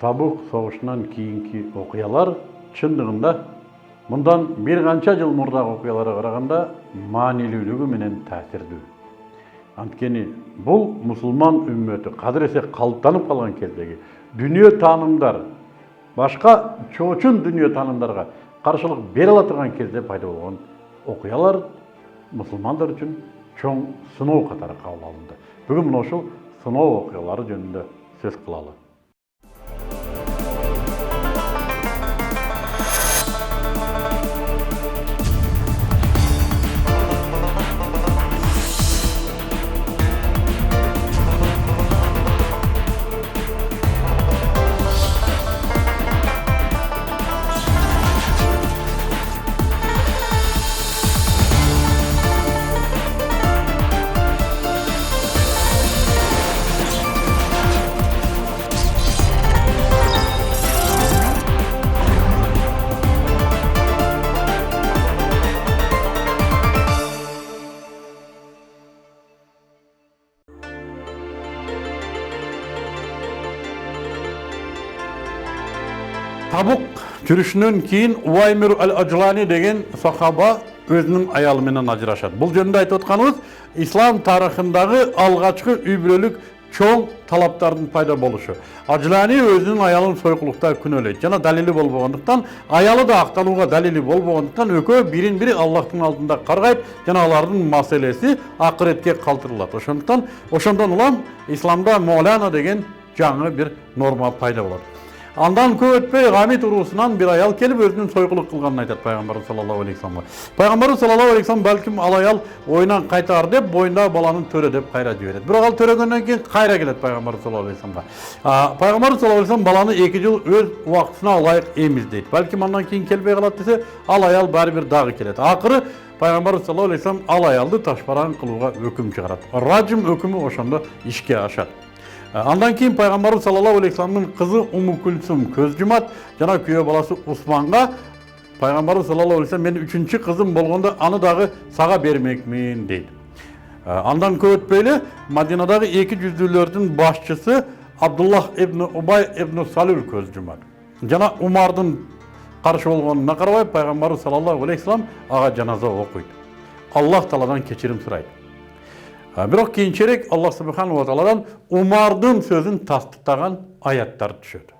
Табук соғышынан кейінгі оқиялар шындығында мұндан bir қанша жыл мұрдағы оқияларға қарағанда маанилүүлүгү менен таасирдүү. Анткени бұл мұсылман үмметі қадіресе қалыптанып қалған кездегі дүние танымдар, башқа чоочун дүние танымдарға қаршылық бере ала турган кезде пайда болған оқиялар мұсылмандар үшін чоң сыноо катары кабыл алынды. Бүгін мына ушул сыноо оқиялары жөнүндө сөз кылалы. Табук жүрүшүнөн кийин Уаймир ал-Ажлани деген сахаба өзүнүн аялы менен ажырашат. Бул жөнүндө айтып атканыбыз ислам тарыхындагы алгачкы үй бүлөлүк чоң талаптардын пайда болушу. Ажлани өзүнүн аялын сойкулукта күнөөлөйт. Жана далили болбогондуктан, аялы да акталууга далили болбогондуктан экөө бирин-бири Аллахтын алдында каргайт, жана алардын маселеси акыретке калтырылат. Ошондон улам исламда Мовлана деген жаңы бир норма пайда болот. Андан көп өтпей Гамид уруусунан бир аял келип өзүнүн сойкулук кылганын айтат пайгамбарыбыз саллаллаху алейхи вассаламга. Пайгамбарыбыз саллаллаху алейхи вассалам балким ал аял оюнан кайтар деп боюндагы баланы төрө деп кайра жиберет. Бирок ал төрөгөндөн кийин кайра келет пайгамбарыбыз саллаллаху алейхи вассаламга. Пайгамбарыбыз саллаллаху алейхи вассалам баланы 2 жыл өз убактысына ылайык эмиз дейт. Балким андан кийин келбей калат десе, ал аял баары бир дагы келет. Акыры пайгамбарыбыз саллаллаху алейхи вассалам ал аялды ташбаран кылууга өкүм чыгарат. Ражм өкүмү ошондо ишке ашат. Андан кийин пайгамбарыбыз саллаллаху алейхи вассаламдын кызы Умму Кулсум көз жумат, жана күйөө баласы Усманга пайгамбарыбыз саллаллаху алейхи вассалам мен 3-чү кызым болгондо аны дагы сага бермекмин дейт. Андан көп өтпөй эле Мадинадагы 2 жүздүүлөрдүн башчысы Абдуллах ибн Убай ибн Салул көз жумат. Жана Умардын каршы болгонуна карабай пайгамбарыбыз саллаллаху алейхи вассалам ага жаназа окуйт. Аллах Тааладан кечирим сурайт. Бирок кийинчерээк Аллах субханаху ва тааладан Умардын сөзүн тастыктаган аяттар түшөт.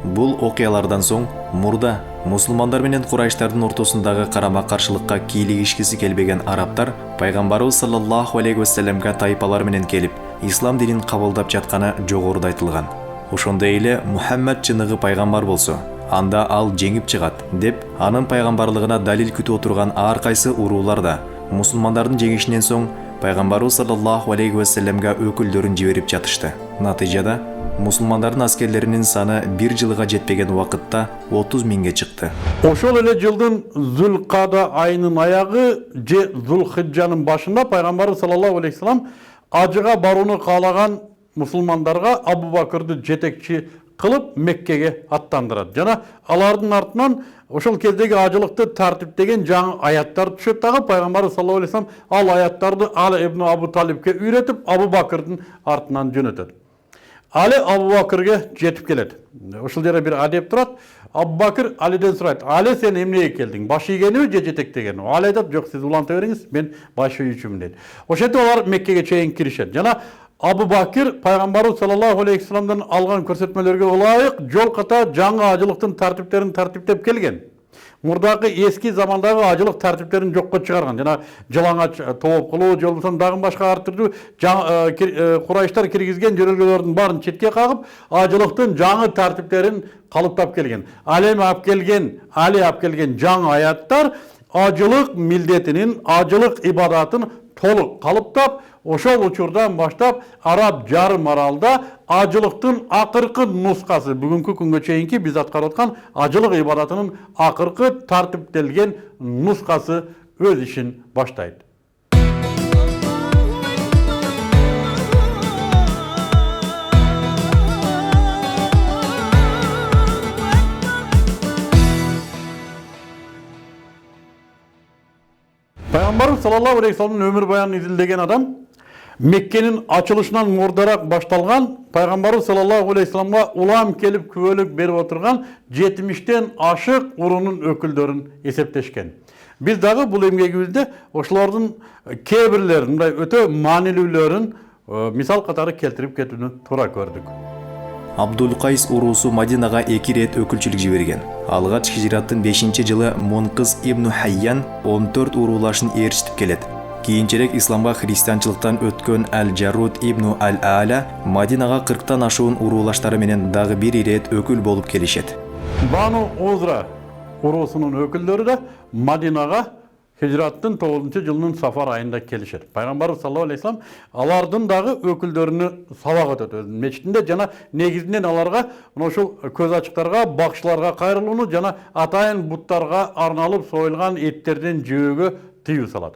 Бул окуялардан соң мурда мусулмандар менен Курайштардын ортосундагы карама-каршылыкка кийлигишкиси келбеген арабтар пайгамбарыбыз саллаллаху алейхи вассаламга тайпалар менен келип, ислам динин кабылдап жатканы жогоруда айтылган. Ошондой эле Мухаммад чыныгы пайгамбар болсо, анда ал жеңип чыгат деп, анын пайгамбарлыгына далил күтүп отурган ар кайсы уруулар да мусулмандардын жеңишинен соң пайгамбарыбыз саллаллаху алейхи вассаламга өкүлдөрүн жиберип жатышты. Натыйжада мусулмандардын аскерлеринин саны 1 жылга жетпеген убакытта 30 миңге чыкты. Ошол эле жылдын Зулкада айынын аягы же Зулхиджанын башында пайгамбарыбыз саллаллаху алейхи вассалам ажыга барууну каалаган мусулмандарга Абу Бакырды жетекчи кылып Меккеге аттандырат. Жана алардын артынан ошол кездеги ажылыкты тартиптеген жаңы аяттар түшөт дагы пайгамбарыбыз саллаллаху алейхи вассалам ал аяттарды Али ибн Абу Талибке үйрөтүп Абу Бакырдын артынан жөнөтөт. Али Абу Бакырга жетип келет. Ошол жерде бир адеп турат. Абу Бакыр Алиден сурайт: "Али, сен эмнеге келдиң? Баш ийгениби же жетектегениби?" Али айтат: "Жок, сиз уланта бериңиз, мен баш ийүүчүмүн" дейт. Ошентип алар Меккеге чейин киришет. Жана Абу Бакыр пайгамбарыбыз саллаллаху алейхи вассаламдан алган көрсөтмөлөргө ылайык жол ката жаңы ажылыктын тартиптерин тартиптеп келген. Мурдагы эски замандагы ажылык тартиптерин жокко чыгарган. Жана жалаңач тооп кылуу, жолдон дагы башка ар түрдүү Курайштар киргизген жөрөлгөлөрдүн баарын четке кагып, ажылыктын жаңы тартиптерин калыптап келген. Али алып келген жаңы аяттар ажылык милдетинин, ажылык ибадатын толук калыптап, ошол учурдан баштап араб жарым аралда ажылыктын акыркы нускасы, бүгүнкү күнгө чейинки биз аткарып аткан ажылык ибадатынын акыркы тартиптелген нускасы өз ишин баштайт. Пайгамбарыбыз саллаллаху алейхи вассаламдын өмүр баянын изилдеген адам Mekke'nin açılışından murdarak baştalgan, Peygamberimiz sallallahu aleyhi ve sellem'e ulam kelip kübölük berip oturgan 70'ten aşık urunun öküldörün esepleşken. Biz dağı bu emgegimizde oşulardın kebirlerin, öte manilülerin misal katarı keltirip ketini tura gördük. Абдул-Кайс уруусу Мадинага 2 рет өкүлчүлүк жиберген. Алгач хижраттын 5-жылы Мункыз ибн Хайян 14 уруулашын ээрчитип келет. Кийинчерээк исламга христианчылыктан өткөн Ал-Жаруд ибн Ал-Аля Мадинага 40тан ашуун уруулаштары менен дагы 1 рет өкүл болуп келишет. Banu Uzra urusunun öküldörü de Madina'ga Hicrattın 9. yılının Safar ayında kelişer. Peygamberimiz sallallahu aleyhi ve sellem alardın dağı öküldörünü sabak ötөт. Meçitinde jana negizinden alarga şu köz açıklarga, bakışlarga kayrılığını jana atayın butlarga arnalıp soyulgan etlerden jöөгө tıyı salat.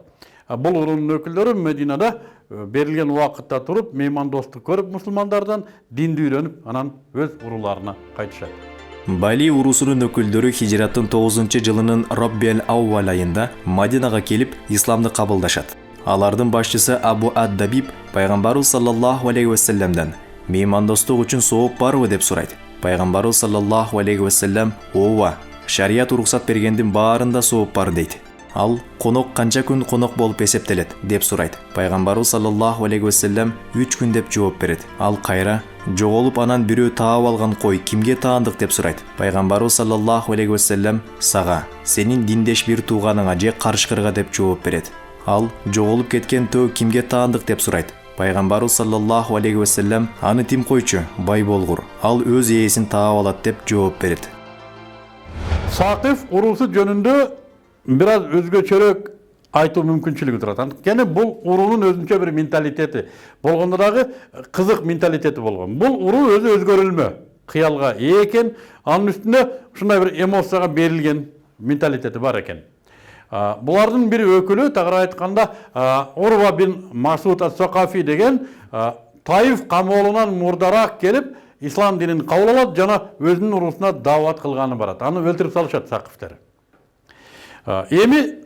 Бұл urunun öküldörü Medina'da berilgen uakıtta turup meymandostuk körüp musulmandardan dindi үйрөнүp anan öz urularına kaytışat. Бали урусунун өкүлдөрү хижраттын 9-жылынын Роббиел Аувал айында Мадинага келип исламды кабылдашат. Алардын башчысы Абу ад-Дабиб пайгамбарыбыз саллаллаху алейхи ва салламдан меймандостук үчүн сооп барбы деп сурайт. Пайгамбарыбыз саллаллаху алейхи ва саллам ооба, шарият уруксат бергендин баарында сооп бар дейт. Ал конок канча күн конок болуп эсептелет деп сурайт. Пайгамбарыбыз саллаллаху алейхи ва саллам 3 күн деп жооп берет. Ал кайра жоголуп анан бирөө таап алган кой кимге таандык деп сурайт. Пайгамбарыбыз саллаллаху алейхи ва саллам сага, сенин диндеш бир тууганыңа же карышкырга деп жооп берет. Ал жоголуп кеткен төө кимге таандык деп сурайт. Пайгамбарыбыз саллаллаху алейхи ва саллам аны тим койчу, бай болгур. Ал өз ээсин таап алат деп жооп берет. Sakif urusu жөнүндө biraz özgöçörök айтуу мүмкүнчүлүгү турат. Кene бул урунун өзүнчө бир менталитети болгондо дагы кызык менталитети болгон. Бул уру өзү өзгөрүлмө, кыялга экен, анын үстүнө ушундай бир эмоцияга берилген менталитети бар экен. Булардын бир өкүлү тагыраак айтканда Урва бин Масуд ас-Сакафи деген Таиф камоолунан мурдараак келип ислам динин кабыл алат жана өзүнүн урусуна даават кылганы барат. Аны өлтүрүп салышат сакифтер. Эми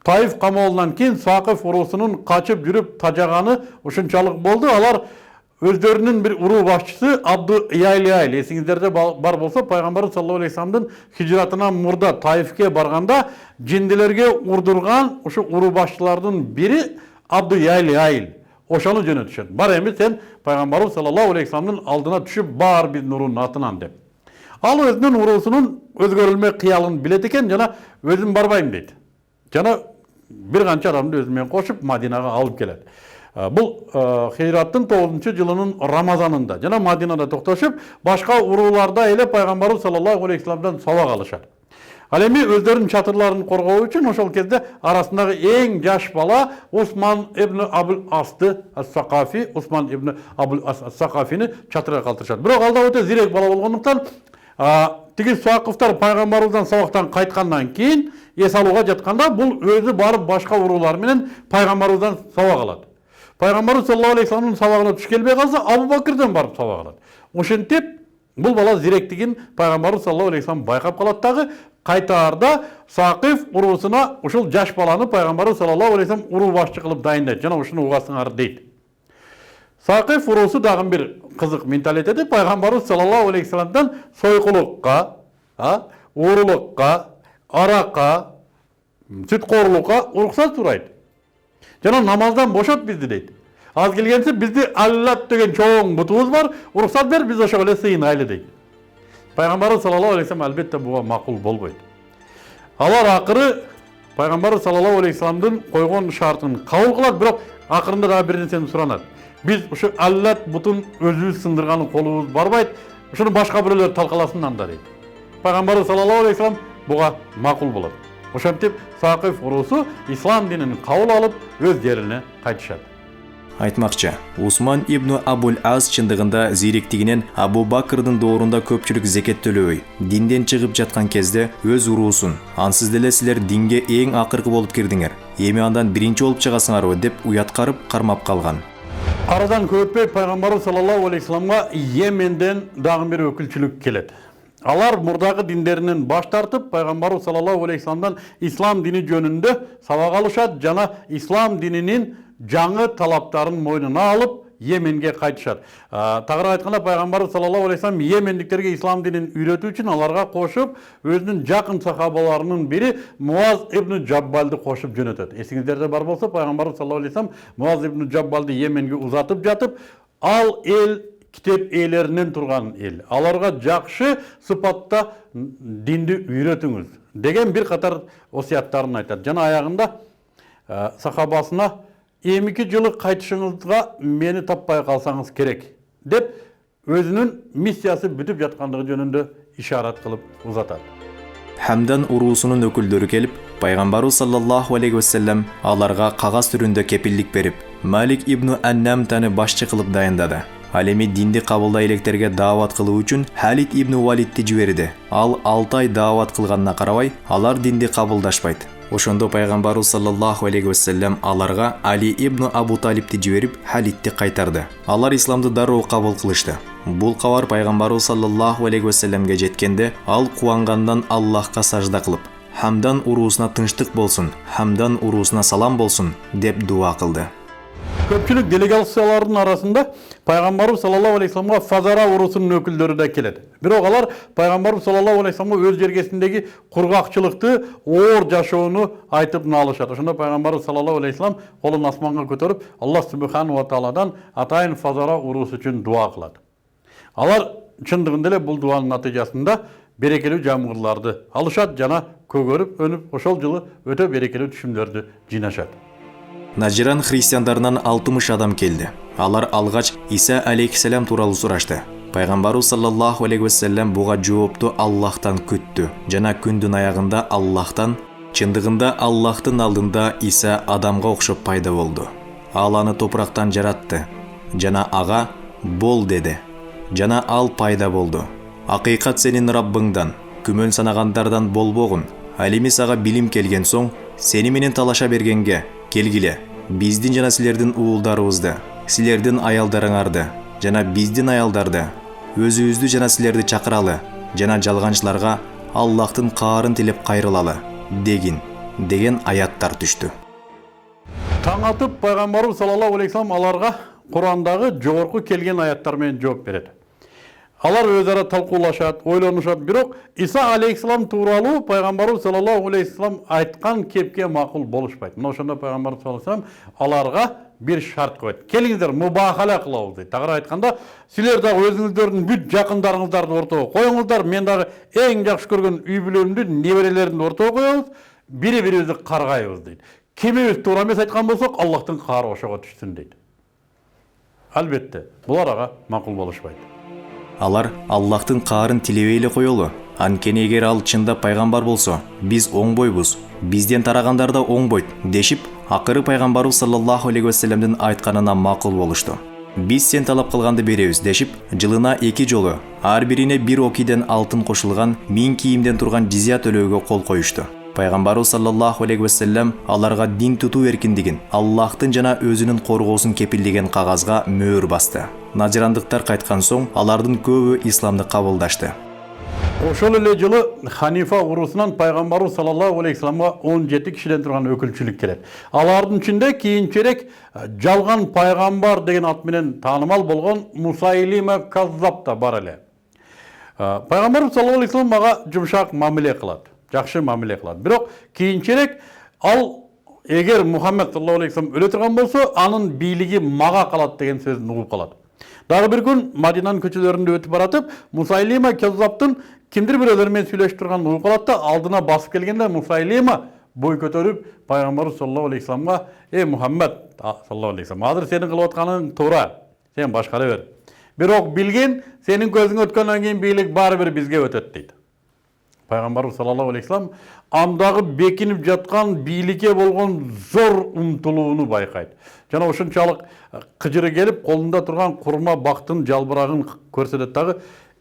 Таиф камоолунан кийин Сакиф урусунун качып жүрүп тажаганы ушунчалык болду. Алар өздөрүнүн бир уруу башчысы Абду Яйлиайл, эсиңиздерде бар болсо, пайгамбарыбыз саллаллаху алейхи вассаламдын хижратынан мурда Таифке барганда жиндилерге урдурган ушу уруу башчылардын бири Абду Яйлиайл. Ошону жөнөтүшөт. Бар эми сен пайгамбарыбыз саллаллаху алейхи вассаламдын алдына түшүп бар биздин уруунун атынан деп. Ал өзүнүн уруусунун өзгөрүлмө кыялын билет экен, жана өзүм барбайм дейт. Жана бир канча адамды өзү менен кошуп Мадинага алып келет. Бул хижраттын 9-жылынын Рамазанында жана Мадинада токтошуп, башка урууларда эле пайгамбарыбыз саллаллаху алейхи вассаламдан сабак алышат. Ал эми өздөрүнүн чатырларын коргоо үчүн ошол кезде арасындагы эң жаш бала Усман ибн Абул Асты ас-Сакафи, Усман ибн Абул ас-Сакафини чатырга калтырышат. Бирок ал да өтө зирек бала болгондуктан тиги Сакифтар пайгамбарыбыздан сабактан кайткандан кийин эс алууга жатканда бул өзү барып башка уруулар менен пайгамбарыбыздан сабак алат. Пайгамбарыбыз саллаллаху алейхи вассаламдын сабагына туш келбей калса, Абу Бакырдан барып сабак алат. Ошентип бул бала зиректигин пайгамбарыбыз саллаллаху алейхи вассалам байкап калат дагы. Кайтаарда Сакиф уруусуна ушул жаш баланы пайгамбарыбыз саллаллаху алейхи вассалам уруу башчы кылып дайындайт. Жана ушуну угасыңар дейт. Сакиф уруусу дагы бир кызык менталитети пайгамбарыбыз саллаллаху алейхи вассаламдан сойкулукка, уурулукка, аракка, сүткоорлукка уруксат сурайт. Жана намаздан бошот бизди дейт. Аз келгенсе бизди Аллат деген чоң бутубуз бар, уруксат бер, биз ошого эле сыйынайлы дейт. Пайгамбарыбыз саллаллаху алейхи вассалам албетте буга макул болбойт. Алар акыры пайгамбарыбыз саллаллаху алейхи вассаламдын койгон шартын кабыл кылат, бирок акырында дагы бир нерсени суранат. Биз ушу Аллат бутун өзүбүз сындырган колубуз барбайт, ушуну башка бирөөлөр талкаласын анда дейт. Пайгамбарыбыз саллаллаху алейхи вассалам буга макул болот. Ошентип Сакиф уруусу ислам динин кабыл алып өз жерине кайтышат. Айтмакчы, Усман ибн Абул Ас чындыгында зиректигинен Абу Бакырдын доорунда көпчүлүк зекет төлөбөй, динден чыгып жаткан кезде өз уруусун, ансыз деле силер динге эң акыркы болуп кирдиңер, эми андан биринчи болуп чыгасыңарбы деп уяткарып кармап калган. Арадан көп өтпөй пайгамбарыбыз саллаллаху алейхи вассаламга Йеменден дагы бир өкүлчүлүк келет. Алар мурдагы диндеринен баш тартып, пайгамбарыбыз саллаллаху алейхи вассаламдан ислам дини жөнүндө сабак алышат жана ислам дининин жаңы талаптарын мойнына алып Йеменге қайтышады. Тағырақ айтқанда пайғамбарымыз саллаллаху алейхи вассалам йемендіктерге ислам динін үйрету үшін аларға қосып, өзінің жақын сахабаларының бірі Муаз ибн Джаббалды қосып жөнөтөт. Есіңіздерде бар болса, пайғамбарымыз саллаллаху алейхи вассалам Муаз ибн Джаббалды Йеменге ұзатып жатып, ал ел китеп иелерінен тұрған ел. Аларға жақшы сыпатта динді үйретіңіз деген бір қатар осияттарын айтады. Жана аяғында сахабасына «Емекі жылы қайтышыңызға мені таппай қалсаңыз керек» деп өзінің миссиясы бүтіп жатқандығы жөнінде ишарат қылып ұзатады. Хамдан урусунун өкүлдөрү келип, пайгамбарыбыз саллаллаху алейхи вассалам аларга кагаз түрүндө кепилдик берип, Малик ибн Аннамтаны башчы кылып дайындады. Ал эми динди кабылдай электерге даават кылуу үчүн Халид ибн Валидти жиберди. Ал 6 ай даават кылганына карабай, алар динди кабылдашпайт. Ошондо пайгамбарыбыз саллаллаху алейхи вассалам аларга Али ибн Абу Талибти жиберип, Халидти кайтарды. Алар исламды дароо кабыл кылышты. Бул кабар пайгамбарыбыз саллаллаху алейхи вассаламга жеткенде, ал кубангандан Аллахка сажда кылып, Хамдан урусуна тынчтык болсун, Хамдан урусуна салам болсун деп дуа кылды. Көпчүлүк делегациялардын арасында пайгамбарыбыз саллаллаху алейхи вассаламга Фазара урусунун өкүлдөрү да келет. Бирок алар пайгамбарыбыз саллаллаху алейхи вассаламга өз жергесиндеги кургакчылыкты, оор жашоону айтып наалышат. Ошондо пайгамбарыбыз саллаллаху алейхи вассалам колун асманга көтөрүп, Аллах субхану ва тааладан атайын Фазара урусу үчүн дуа кылат. Алар чындыгында эле бул дуанын натыйжасында берекелүү жамгырларды алышат жана көгөрүп, өнүп, ошол жылы өтө берекелүү түшүмдөрдү жыйнашат. Najran христиандарынан 60 адам келди. Алар алгач Иса алейхиссалам тууралуу сурашты. Пайгамбарыбыз саллаллаху алейхи вассалам буга жоопту Аллахтан күттү. Жана күндүн аягында Аллахтан, чындыгында Аллахтын алдында Иса адамга окшоп пайда болду. Ал аны топурактан жаратты. Жана ага бол деди. Жана ал пайда болду. Акыйкат сенин Раббыңдан, күмөн санагандардан болбогун. Ал эми сага билим келген соң, сени менен талаша бергенге келгиле. Биздин жана силердин уулдарыбызды, силердин аялдарыңарды, жана биздин аялдарды, өзүбүздү жана силерди чакыралы, жана жалганчыларга Аллахтын каарын тилеп кайрылалы деген аяттар түштү. Таң атып пайгамбарыбыз саллаллаху алейхи вассалам аларга Курандагы жогорку келген аяттар менен жооп берет. Алар өзара талкуулашат, ойлонушат. Бирок Иса алейхиссалам тууралуу пайгамбарыбыз саллаллаху алейхи вассалам айткан кепке макул болушпайт. Мына ошондо пайгамбарыбыз саллаллаху алейхи вассалам аларга бир шарт коет. Келиңиздер, мубахала кылабыз дейт. Тагыраак айтканда, силер дагы өзүңүздөрдүн бүт жакындарыңыздарды ортого коюңуздар, мен дагы эң жакшы көргөн үй бүлөмдү, неберелеримди ортого коебуз, бири-бирибизди каргайбыз дейт. Кимибиз туура эмес айткан болсок, Аллахтын каары ошого түшсүн дейт. Албетте, булар ага макул болушпайт. Алар Аллахтын каарын тилебей эле коелу. Анткени эгер ал чындап пайгамбар болсо, биз оңбойбуз, бизден тарагандар да оңбойт дешип, акыры пайгамбарыбыз саллаллаху алейхи вассаламдын айтканына макул болушту. Биз сен талап кылганды беребиз дешип, жылына 2 жолу ар бирине 1 окийден алтын кошулган 1000 кийимден турган жизия төлөөгө кол коюшту. Пайгамбарыбыз саллаллаху алейхи вассалам аларга дин тутуу эркиндигин, Аллахтын жана өзүнүн коргоосун кепилдеген кагазга мөөр басты. Najrandыктар кайткан соң, алардын көбү исламды кабылдашты. Ошол эле жылы Ханифа урусунан пайгамбарыбыз саллаллаху алейхи вассаламга 17 кишиден турган өкүлчүлүк келет. Алардын ичинде кийинчерээк жалган пайгамбар деген ат менен таанымал болгон Мусайлима Каззаб да бар эле. Пайгамбарыбыз саллаллаху алейхи вассалам ага жумшак мамиле кылат, жакшы мамиле кылат. Бирок кийинчерээк ал эгер Мухаммед саллаллаху алейхи вассалам өлө турган болсо, анын бийлиги мага калат деген сөзүн угуп калат. Дагы бир күн Мадинанын көчөлөрүндө өтүп баратып, Мусайлима Каззабтын кимдир бирөөлөр менен сүйлөшүп турганын угуп калат да, алдына басып келгенде Мусайлима бой көтөрүп пайгамбарыбыз саллаллаху алейхи вассаламга: "Эй Мухаммед саллаллаху алейхи вассалам, азыр сенин кылып атканың туура. Сен башкара бер. Бирок билгин, сенин көзүң өткөндөн кийин бийлик баары бир бизге өтөт" дейт. Пайгамбарыбыз саллаллаху алейхи вассалам андагы бекинип жаткан бийликке болгон зор умтулууну байкайт. Жана ошончалык кыжыры келип, колунда турган курма бактын жалбырагын көрсөтөт дагы: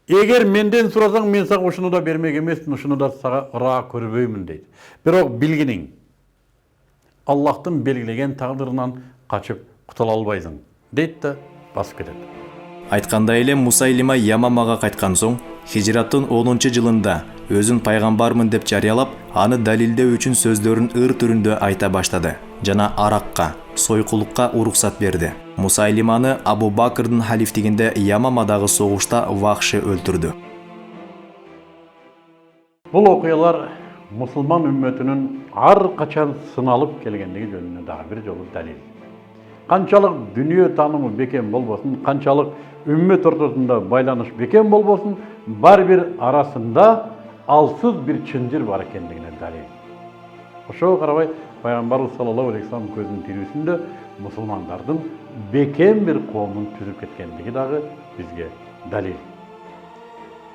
"Эгер менден сурасаң, мен сага ушуну да бермек эмесмин, ушуну да сага ыраа көрбөймүн" дейт. Бирок билгиниң, Аллахтын белгилеген тагдырынан качып кутула албайсың дейт да басып кетет. Айткандай эле Мусайлима Ямамага кайткан соң, Хижраттын 10 жылында өзүн пайгамбармын деп жарыялап, аны далилдөө үчүн сөздөрүн ыр түрүндө айта баштады. жана аракка, сойкулукка уруксат берди. Мусайлиманы Абу Бакрдын халифтигинде Ямамадагы согушта вахши өлтүрдү. Бұл окуялар мусулман үмметінің ар качан сыналып келгендігі жөнүнө дагы бир жолу далил. Канчалык дүнүйө таанымы бекем болбосун, канчалык үммет ортосунда байланыш бекем болбосун, бар бир арасында алсыз бир чынжыр бар экендигине далил. Ошого карабай пайгамбарыбыз саллаллаху алейхи вассалам көзүнүн тирүүсүндө мусулмандардын бекем бир коомун түзүп кеткендиги дагы бизге далил.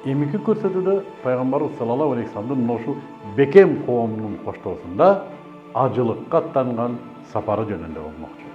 Эмики көрсөтүүдө пайгамбарыбыз саллаллаху алейхи вассаламдын ошол бекем коомунун коштоосунда ажылыкка аттанган сапары жөнүндө болмокчу.